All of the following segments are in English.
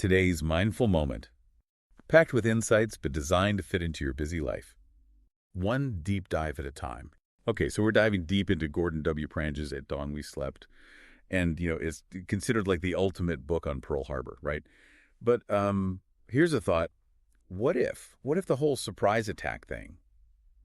today's mindful moment, packed with insights but designed to fit into your busy life. One deep dive at a time. Okay, so we're diving deep into Gordon W. Prange's At Dawn We Slept, and it's considered like the ultimate book on Pearl Harbor, right? But here's a thought: what if? What if the whole surprise attack thing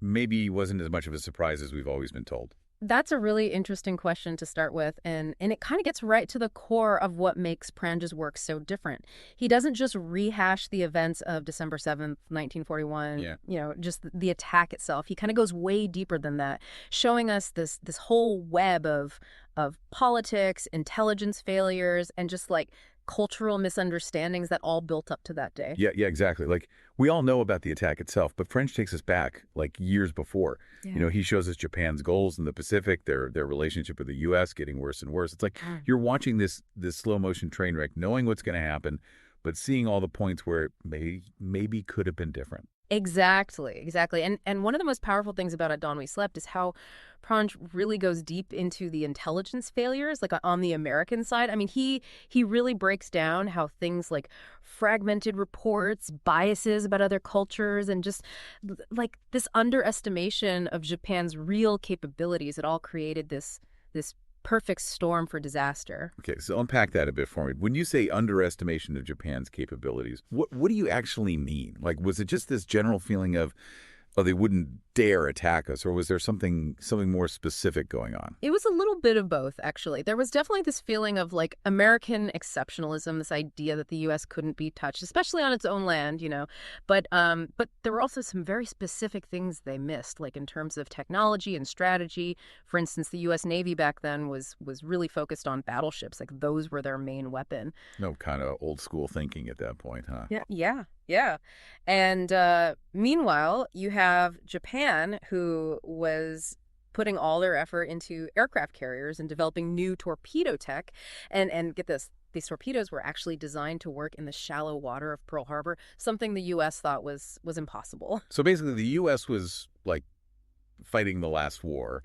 maybe wasn't as much of a surprise as we've always been told? That's a really interesting question to start with, and it kind of gets right to the core of what makes Prange's work so different. He doesn't just rehash the events of December 7th, 1941, Yeah. just the attack itself. He kind of goes way deeper than that, showing us this whole web of politics, intelligence failures, and just like cultural misunderstandings that all built up to that day. Yeah, exactly. Like, we all know about the attack itself, but French takes us back like years before. Yeah. He shows us Japan's goals in the Pacific, their relationship with the U.S. getting worse and worse. It's like you're watching this slow motion train wreck, knowing what's going to happen, but seeing all the points where it maybe could have been different. Exactly. And one of the most powerful things about At Dawn We Slept is how Prange really goes deep into the intelligence failures, like on the American side. I mean, he really breaks down how things like fragmented reports, biases about other cultures, and just like this underestimation of Japan's real capabilities, it all created this perfect storm for disaster. Okay, so unpack that a bit for me. When you say underestimation of Japan's capabilities, what do you actually mean? Like, was it just this general feeling of, oh, they wouldn't dare attack us, or was there something more specific going on? It was a little bit of both, actually. There was definitely this feeling of like American exceptionalism, this idea that the U.S. couldn't be touched, especially on its own land. But there were also some very specific things they missed, like in terms of technology and strategy. For instance, the U.S. Navy back then was really focused on battleships, like those were their main weapon. No, kind of old school thinking at that point, huh? Yeah. And meanwhile, you have Japan, who was putting all their effort into aircraft carriers and developing new torpedo tech. And get this, these torpedoes were actually designed to work in the shallow water of Pearl Harbor, something the U.S. thought was impossible. So basically, the U.S. was like fighting the last war,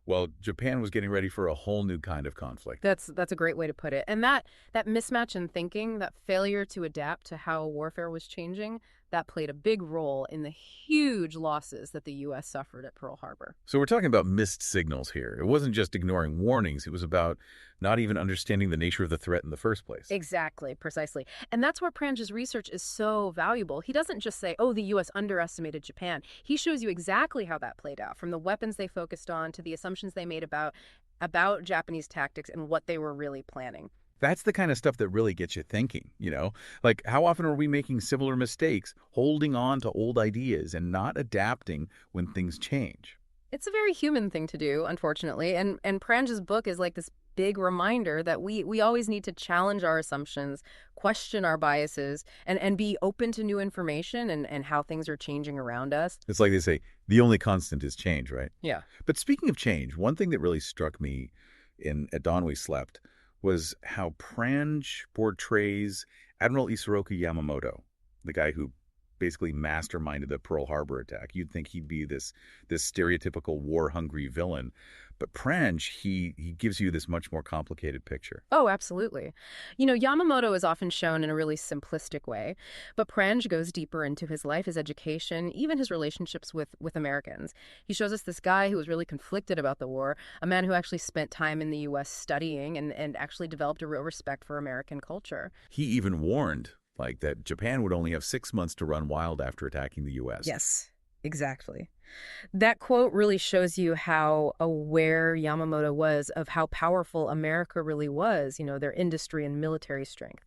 while Japan was getting ready for a whole new kind of conflict. That's a great way to put it. And that mismatch in thinking, that failure to adapt to how warfare was changing, that played a big role in the huge losses that the U.S. suffered at Pearl Harbor. So we're talking about missed signals here. It wasn't just ignoring warnings. It was about not even understanding the nature of the threat in the first place. Exactly, precisely. And that's where Prange's research is so valuable. He doesn't just say, oh, the U.S. underestimated Japan. He shows you exactly how that played out, from the weapons they focused on to the assumptions they made about Japanese tactics and what they were really planning. That's the kind of stuff that really gets you thinking. Like, how often are we making similar mistakes, holding on to old ideas and not adapting when things change? It's a very human thing to do, unfortunately. And Prange's book is like this big reminder that we always need to challenge our assumptions, question our biases, and be open to new information and how things are changing around us. It's like they say, the only constant is change, right? Yeah. But speaking of change, one thing that really struck me in At Dawn We Slept was how Prange portrays Admiral Isoroku Yamamoto, the guy who basically masterminded the Pearl Harbor attack. You'd think he'd be this stereotypical war-hungry villain. But Prange, he gives you this much more complicated picture. Oh, absolutely. Yamamoto is often shown in a really simplistic way, but Prange goes deeper into his life, his education, even his relationships with Americans. He shows us this guy who was really conflicted about the war, a man who actually spent time in the U.S. studying and actually developed a real respect for American culture. He even warned, like, that Japan would only have 6 months to run wild after attacking the U.S. Yes, exactly. That quote really shows you how aware Yamamoto was of how powerful America really was, their industry and military strength.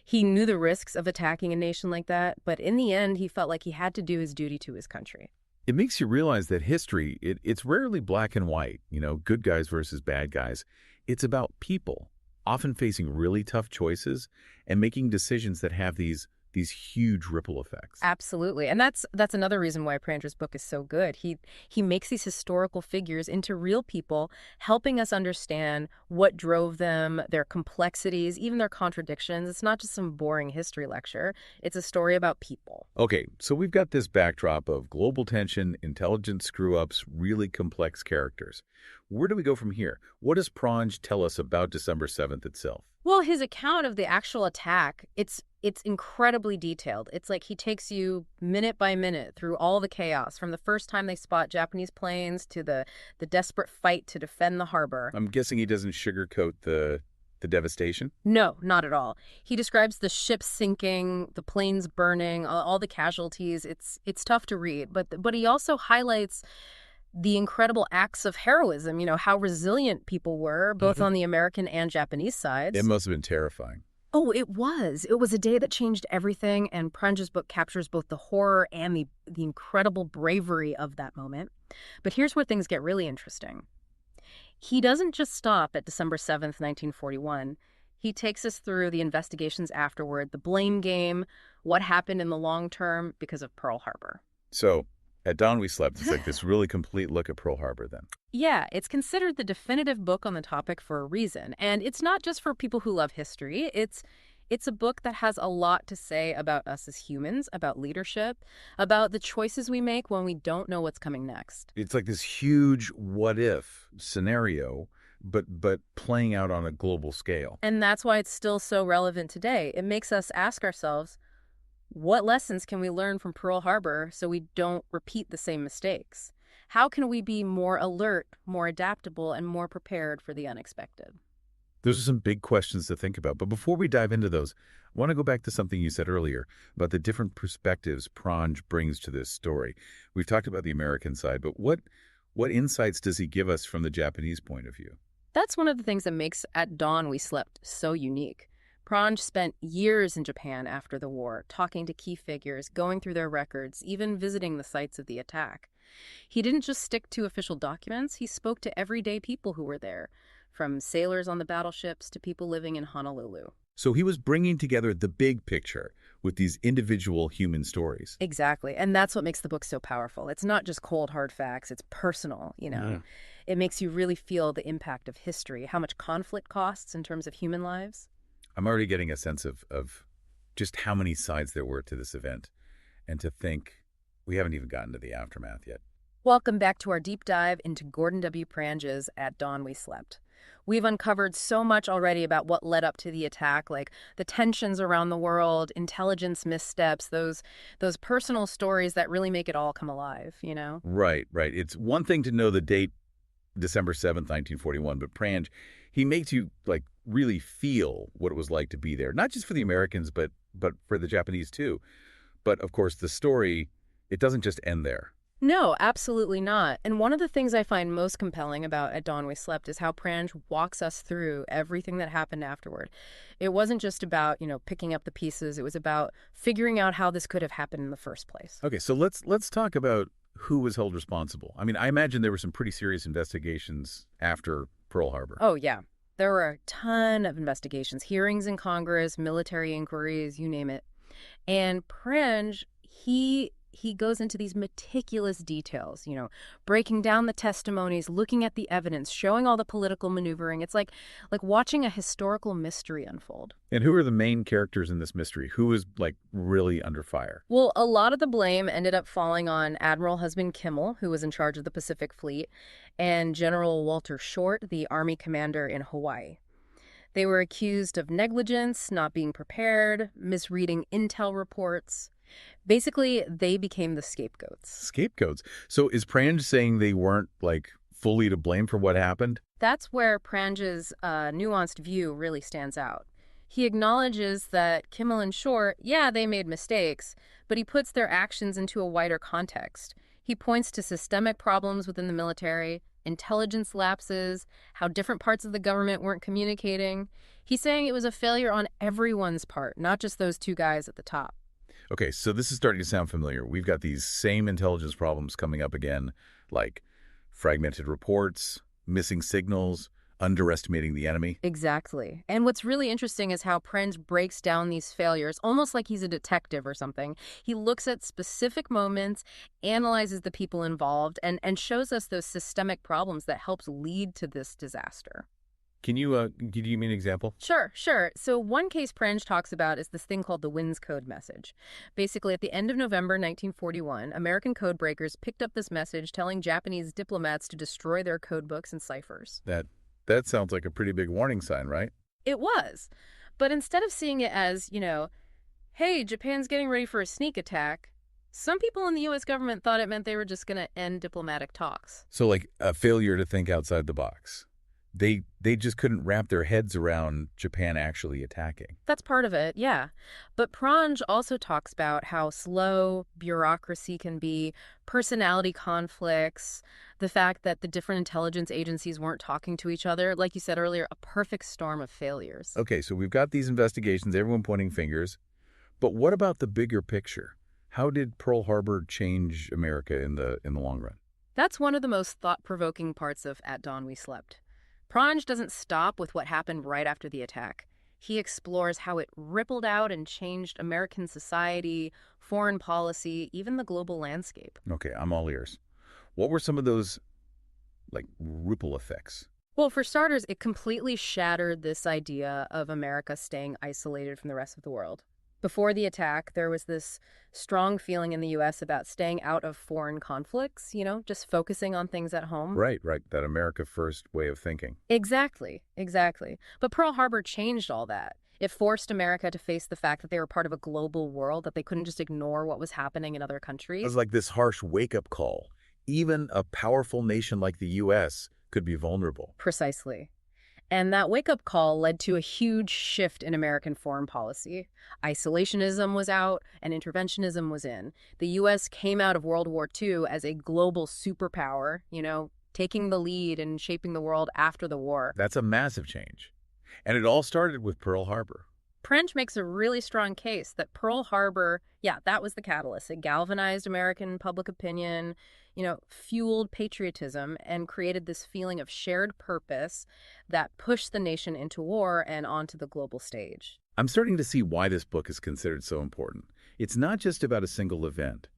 He knew the risks of attacking a nation like that, but in the end, he felt like he had to do his duty to his country. It makes you realize that history, it's rarely black and white, good guys versus bad guys. It's about people, often facing really tough choices and making decisions that have these huge ripple effects. Absolutely. And that's another reason why Pranger's book is so good. He makes these historical figures into real people, helping us understand what drove them, their complexities, even their contradictions. It's not just some boring history lecture. It's a story about people. Okay, so we've got this backdrop of global tension, intelligent screw-ups, really complex characters. Where do we go from here? What does Prange tell us about December 7th itself? Well, his account of the actual attack, it's incredibly detailed. It's like he takes you minute by minute through all the chaos, from the first time they spot Japanese planes to the desperate fight to defend the harbor. I'm guessing he doesn't sugarcoat the devastation? No, not at all. He describes the ship sinking, the planes burning, all the casualties. It's tough to read, but he also highlights the incredible acts of heroism, how resilient people were, both on the American and Japanese It sides. must have been terrifying. Oh, it was. It was a day that changed everything, and Prange's book captures both the horror and the incredible bravery of that moment. But here's where things get really interesting. He doesn't just stop at December 7th, 1941. He takes us through the investigations afterward, the blame game, what happened in the long term because of Pearl Harbor. So, at Dawn We Slept, it's like this really complete look at Pearl Harbor then. Yeah, it's considered the definitive book on the topic for a reason. And it's not just for people who love history. It's a book that has a lot to say about us as humans, about leadership, about the choices we make when we don't know what's coming next. It's like this huge what-if scenario, but playing out on a global scale. And that's why it's still so relevant today. It makes us ask ourselves, what lessons can we learn from Pearl Harbor so we don't repeat the same mistakes? How can we be more alert, more adaptable, and more prepared for the unexpected? Those are some big questions to think about. But before we dive into those, I want to go back to something you said earlier about the different perspectives Prange brings to this story. We've talked about the American side, but what insights does he give us from the Japanese point of view? That's one of the things that makes At Dawn We Slept so unique. Prange spent years in Japan after the war, talking to key figures, going through their records, even visiting the sites of the attack. He didn't just stick to official documents, he spoke to everyday people who were there, from sailors on the battleships to people living in Honolulu. So he was bringing together the big picture with these individual human stories. Exactly, and that's what makes the book so powerful. It's not just cold, hard facts, it's personal. Yeah. It makes you really feel the impact of history, how much conflict costs in terms of human lives. I'm already getting a sense of just how many sides there were to this event, and to think we haven't even gotten to the aftermath yet. Welcome back to our deep dive into Gordon W. Prange's At Dawn We Slept. We've uncovered so much already about what led up to the attack, like the tensions around the world, intelligence missteps, those personal stories that really make it all come alive. Right, right. It's one thing to know the date, December 7th, 1941, but Prange, he makes you really feel what it was like to be there, not just for the Americans, but for the Japanese too. But of course, the story, it doesn't just end there. No, absolutely not. And one of the things I find most compelling about At Dawn We Slept is how Prange walks us through everything that happened afterward. It wasn't just about, picking up the pieces. It was about figuring out how this could have happened in the first place. Okay, so let's talk about who was held responsible. I mean, I imagine there were some pretty serious investigations after Pearl Harbor. Oh, yeah. There were a ton of investigations, hearings in Congress, military inquiries, you name it. And Prange, he goes into these meticulous details, breaking down the testimonies, looking at the evidence, showing all the political maneuvering. It's like watching a historical mystery unfold. And who are the main characters in this mystery? Who was really under fire? Well, a lot of the blame ended up falling on Admiral Husband Kimmel, who was in charge of the Pacific Fleet, and General Walter Short, the Army commander in Hawaii. They were accused of negligence, not being prepared, misreading intel reports. Basically, they became the scapegoats. Scapegoats. So is Prange saying they weren't fully to blame for what happened? That's where Prange's nuanced view really stands out. He acknowledges that Kimmel and Short, yeah, they made mistakes, but he puts their actions into a wider context. He points to systemic problems within the military, intelligence lapses, how different parts of the government weren't communicating. He's saying it was a failure on everyone's part, not just those two guys at the top. Okay, so this is starting to sound familiar. We've got these same intelligence problems coming up again, like fragmented reports, missing signals, underestimating the enemy. Exactly. And what's really interesting is how Prange breaks down these failures, almost like he's a detective or something. He looks at specific moments, analyzes the people involved, and shows us those systemic problems that helps lead to this disaster. Can you mean an example? Sure, sure. So one case Prange talks about is this thing called the Winds Code message. Basically, at the end of November 1941, American code breakers picked up this message telling Japanese diplomats to destroy their code books and ciphers. That sounds like a pretty big warning sign, right? It was. But instead of seeing it as, hey, Japan's getting ready for a sneak attack, some people in the U.S. government thought it meant they were just going to end diplomatic talks. So like a failure to think outside the box. They just couldn't wrap their heads around Japan actually attacking. That's part of it, yeah. But Prange also talks about how slow bureaucracy can be, personality conflicts, the fact that the different intelligence agencies weren't talking to each other, like you said earlier, a perfect storm of failures. Okay, so we've got these investigations, everyone pointing fingers. But what about the bigger picture? How did Pearl Harbor change America in the long run? That's one of the most thought-provoking parts of At Dawn We Slept. Prange doesn't stop with what happened right after the attack. He explores how it rippled out and changed American society, foreign policy, even the global landscape. Okay, I'm all ears. What were some of those, like, ripple effects? Well, for starters, it completely shattered this idea of America staying isolated from the rest of the world. Before the attack, there was this strong feeling in the U.S. about staying out of foreign conflicts, just focusing on things at home. Right. That America first way of thinking. Exactly. But Pearl Harbor changed all that. It forced America to face the fact that they were part of a global world, that they couldn't just ignore what was happening in other It countries. was like this harsh wake-up call. Even a powerful nation like the U.S. could be vulnerable. Precisely. And that wake-up call led to a huge shift in American foreign policy. Isolationism was out and interventionism was in. The U.S. came out of World War II as a global superpower, taking the lead and shaping the world after the war. That's a massive change. And it all started with Pearl Harbor. Prange makes a really strong case that Pearl Harbor, that was the catalyst. It galvanized American public opinion, fueled patriotism, and created this feeling of shared purpose that pushed the nation into war and onto the global stage. I'm starting to see why this book is considered so important. It's not just about a single event.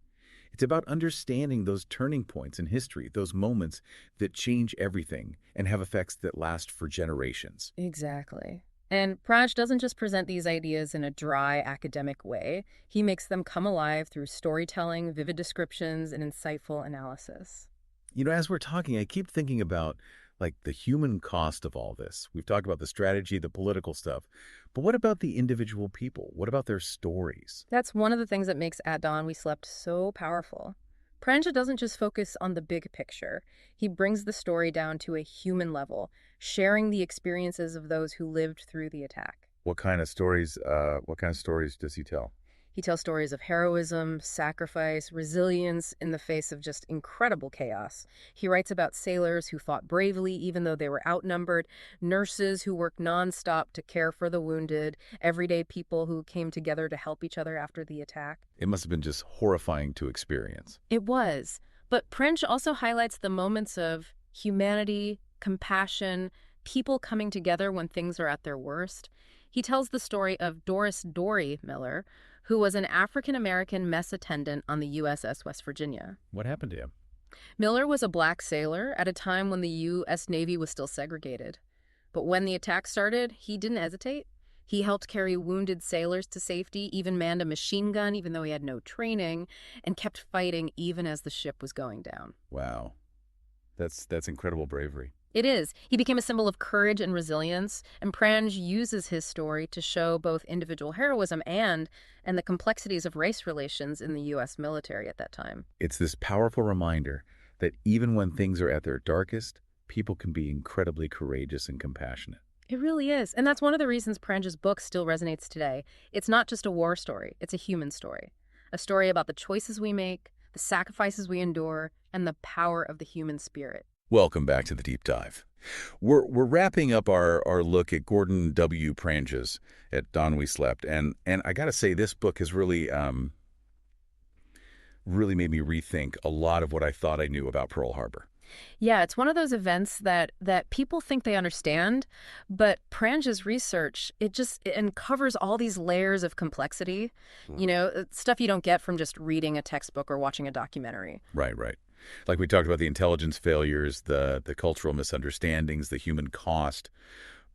It's about understanding those turning points in history, those moments that change everything and have effects that last for generations. Exactly. And Prange doesn't just present these ideas in a dry academic way. He makes them come alive through storytelling, vivid descriptions, and insightful analysis. As we're talking, I keep thinking about like the human cost of all this. We've talked about the strategy, the political stuff, but what about the individual people? What about their stories? That's one of the things that makes At Dawn We Slept so powerful. Prange doesn't just focus on the big picture. He brings the story down to a human level, sharing the experiences of those who lived through the attack. What kind of stories does he tell? He tells stories of heroism, sacrifice, resilience in the face of just incredible chaos. He writes about sailors who fought bravely even though they were outnumbered, nurses who worked nonstop to care for the wounded, everyday people who came together to help each other after the attack. It must have been just horrifying to experience. It was. But Prange also highlights the moments of humanity, compassion, people coming together when things are at their worst. He tells the story of Doris "Dory" Miller, who was an African-American mess attendant on the USS West Virginia. What happened to him? Miller was a black sailor at a time when the U.S. Navy was still segregated. But when the attack started, he didn't hesitate. He helped carry wounded sailors to safety, even manned a machine gun even though he had no training, and kept fighting even as the ship was going down. Wow. That's incredible bravery. It is. He became a symbol of courage and resilience, and Prange uses his story to show both individual heroism and the complexities of race relations in the U.S. military at that time. It's this powerful reminder that even when things are at their darkest, people can be incredibly courageous and compassionate. It really is. And that's one of the reasons Prange's book still resonates today. It's not just a war story. It's a human story. A story about the choices we make, the sacrifices we endure, and the power of the human spirit. Welcome back to the Deep Dive. We're wrapping up our look at Gordon W. Prange's At Dawn We Slept, and I got to say this book has really made me rethink a lot of what I thought I knew about Pearl Harbor. Yeah, it's one of those events that people think they understand, but Prange's research, it uncovers all these layers of complexity, stuff you don't get from just reading a textbook or watching a documentary. Right. Like we talked about the intelligence failures, the cultural misunderstandings, the human cost.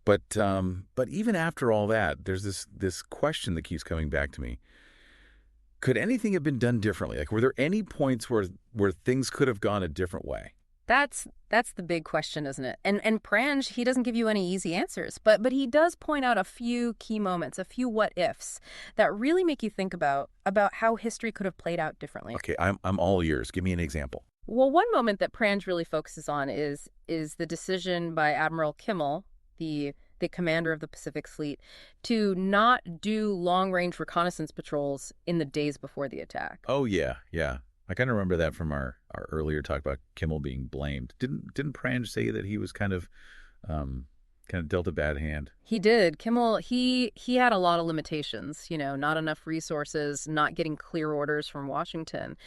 But even after all that, there's this question that keeps coming back to me. Could anything have been done differently? Like, were there any points where things could have gone a different way? That's the big question, isn't it? And Prange, he doesn't give you any easy answers, but he does point out a few key moments, a few what ifs that really make you think about how history could have played out differently. Okay, I'm all ears. Give me an example. Well, one moment that Prange really focuses on is the decision by Admiral Kimmel, the commander of the Pacific Fleet, to not do long-range reconnaissance patrols in the days before the attack. Oh yeah, yeah. I kind of remember that from our earlier talk about Kimmel being blamed. Didn't Prange say that he was kind of dealt a bad hand? He did. Kimmel, he had a lot of limitations, not enough resources, not getting clear orders from Washington.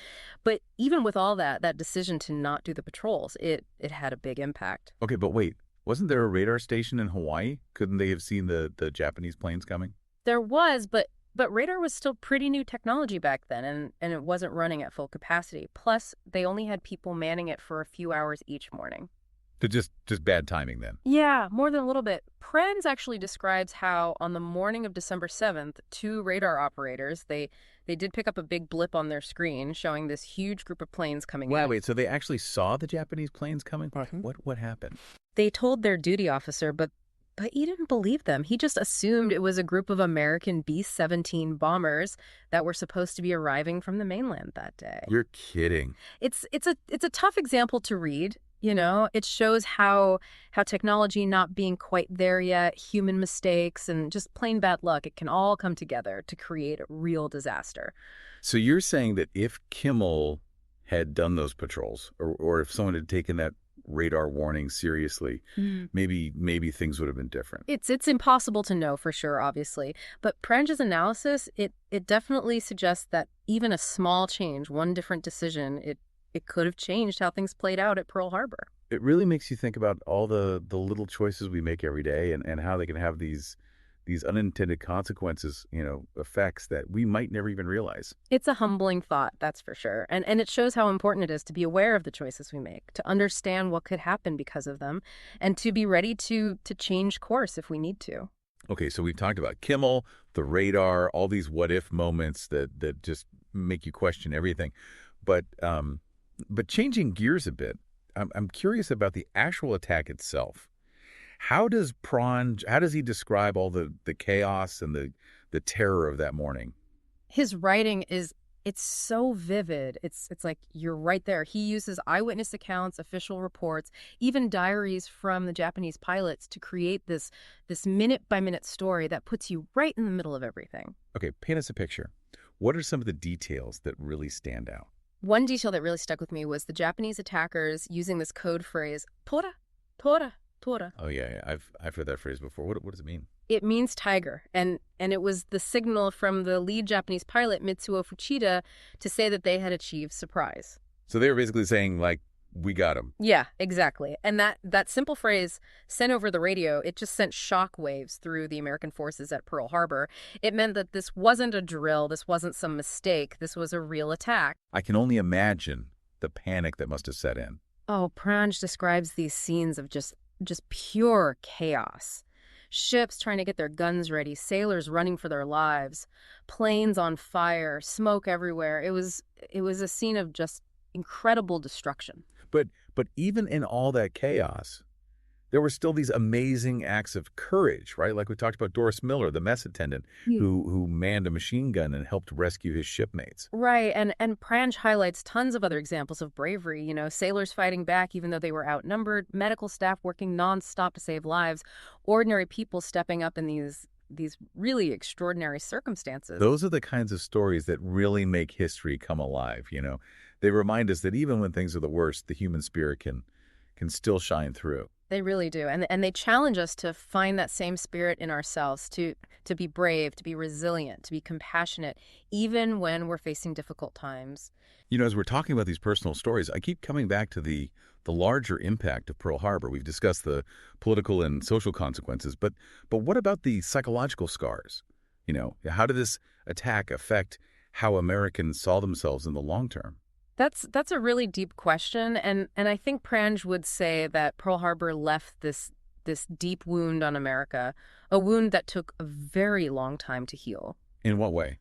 But even with all that, that decision to not do the patrols, it had a big impact. Okay, but wait. Wasn't there a radar station in Hawaii? Couldn't they have seen the Japanese planes coming? There was, but radar was still pretty new technology back then, and it wasn't running at full capacity. Plus, they only had people manning it for a few hours each morning. To just bad timing then. Yeah, more than a little bit. Prenz actually describes how on the morning of December 7th, two radar operators, they did pick up a big blip on their screen showing this huge group of planes coming Wow, in. wait, so they actually saw the Japanese planes coming? Mhm. What happened? They told their duty officer, but he didn't believe them. He just assumed it was a group of American B-17 bombers that were supposed to be arriving from the mainland that day. You're kidding. It's a tough example to read. It shows how technology not being quite there yet, human mistakes, and just plain bad luck, it can all come together to create a real disaster. So you're saying that if Kimmel had done those patrols, or if someone had taken that radar warning seriously, maybe things would have been different. It's impossible to know for sure, obviously, but Prange's analysis, it definitely suggests that even a small change, one different decision, it could have changed how things played out at Pearl Harbor. It really makes you think about all the little choices we make every day and how they can have these unintended consequences, effects that we might never even realize. It's a humbling thought, that's for sure. And it shows how important it is to be aware of the choices we make, to understand what could happen because of them, and to be ready to change course if we need to. Okay, so we've talked about Kimmel, the radar, all these what-if moments that just make you question everything. But changing gears a bit, I'm curious about the actual attack itself. How does he describe all the chaos and the terror of that morning? His writing it's so vivid. It's like you're right there. He uses eyewitness accounts, official reports, even diaries from the Japanese pilots to create this minute-by-minute story that puts you right in the middle of everything. Okay, paint us a picture. What are some of the details that really stand out? One detail that really stuck with me was the Japanese attackers using this code phrase, tora, tora, tora. Oh yeah. I've heard that phrase before. What does it mean? It means tiger, and it was the signal from the lead Japanese pilot, Mitsuo Fuchida, to say that they had achieved surprise. So they were basically saying, like, we got him. Yeah, exactly. And that simple phrase sent over the radio, it just sent shock waves through the American forces at Pearl Harbor. It meant that this wasn't a drill, this wasn't some mistake, this was a real attack. I can only imagine the panic that must have set in. Oh, Prange describes these scenes of just pure chaos. Ships trying to get their guns ready, sailors running for their lives, planes on fire, smoke everywhere. It was a scene of just incredible destruction. But even in all that chaos, there were still these amazing acts of courage, right? Like we talked about Doris Miller, the mess attendant, who manned a machine gun and helped rescue his shipmates. Right, and Prange highlights tons of other examples of bravery, sailors fighting back even though they were outnumbered, medical staff working nonstop to save lives, ordinary people stepping up in these really extraordinary circumstances. Those are the kinds of stories that really make history come alive, They remind us that even when things are the worst, the human spirit can still shine through. They really do. And they challenge us to find that same spirit in ourselves, to be brave, to be resilient, to be compassionate, even when we're facing difficult times. As we're talking about these personal stories, I keep coming back to the larger impact of Pearl Harbor. We've discussed the political and social consequences, but what about the psychological scars? How did this attack affect how Americans saw themselves in the long term? That's a really deep question, and I think Prange would say that Pearl Harbor left this this deep wound on America, a wound that took a very long time to heal. In what way?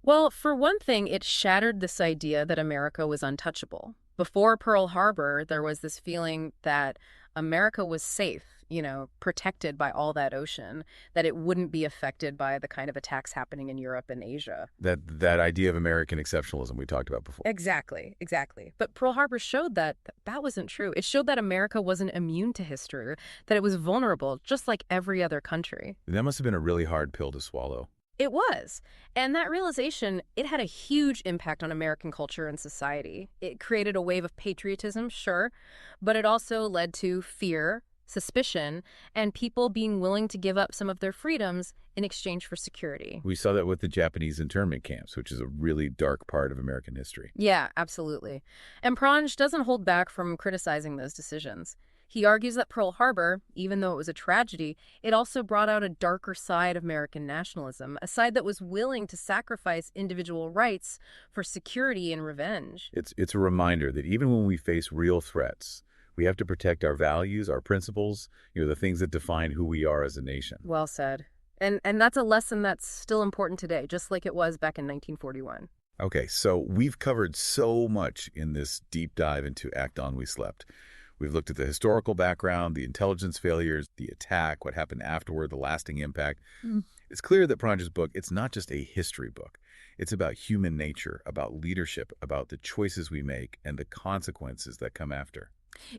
Well, for one thing, it shattered this idea that America was untouchable. Before Pearl Harbor, there was this feeling that America was safe, protected by all that ocean, that it wouldn't be affected by the kind of attacks happening in Europe and Asia. That idea of American exceptionalism we talked about before. Exactly, exactly. But Pearl Harbor showed that that wasn't true. It showed that America wasn't immune to history, that it was vulnerable, just like every other country. That must have been a really hard pill to swallow. It was. And that realization, it had a huge impact on American culture and society. It created a wave of patriotism, sure, but it also led to fear, suspicion, and people being willing to give up some of their freedoms in exchange for security. We saw that with the Japanese internment camps, which is a really dark part of American history. Yeah, absolutely. And Prange doesn't hold back from criticizing those decisions. He argues that Pearl Harbor, even though it was a tragedy, it also brought out a darker side of American nationalism, a side that was willing to sacrifice individual rights for security and revenge. It's a reminder that even when we face real threats, we have to protect our values, our principles, the things that define who we are as a nation. Well said. And that's a lesson that's still important today, just like it was back in 1941. Okay, so we've covered so much in this deep dive into At Dawn We Slept. We've looked at the historical background, the intelligence failures, the attack, what happened afterward, the lasting impact. It's clear that Prange's book, it's not just a history book. It's about human nature, about leadership, about the choices we make and the consequences that come after.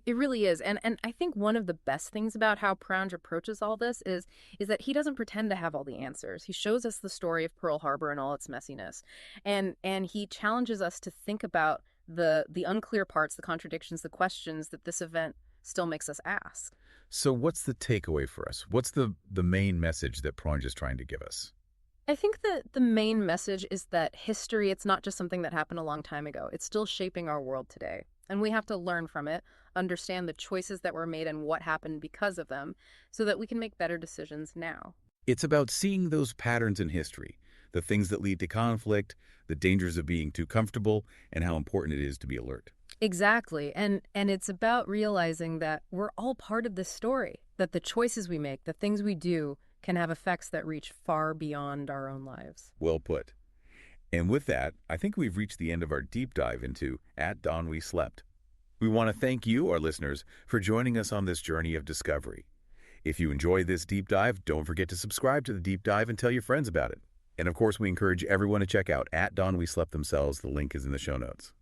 It really is. And I think one of the best things about how Prange approaches all this is that he doesn't pretend to have all the answers. He shows us the story of Pearl Harbor and all its messiness. And he challenges us to think about the unclear parts, the contradictions, the questions that this event still makes us ask. So what's the takeaway for us? What's the main message that Prange is trying to give us? I think that the main message is that history, it's not just something that happened a long time ago. It's still shaping our world today. And we have to learn from it, understand the choices that were made and what happened because of them, so that we can make better decisions now. It's about seeing those patterns in history, the things that lead to conflict, the dangers of being too comfortable, and how important it is to be alert. Exactly. And it's about realizing that we're all part of this story, that the choices we make, the things we do, can have effects that reach far beyond our own lives. Well put. And with that, I think we've reached the end of our deep dive into At Dawn We Slept. We want to thank you, our listeners, for joining us on this journey of discovery. If you enjoyed this deep dive, don't forget to subscribe to the deep dive and tell your friends about it. And of course, we encourage everyone to check out At Dawn We Slept themselves. The link is in the show notes.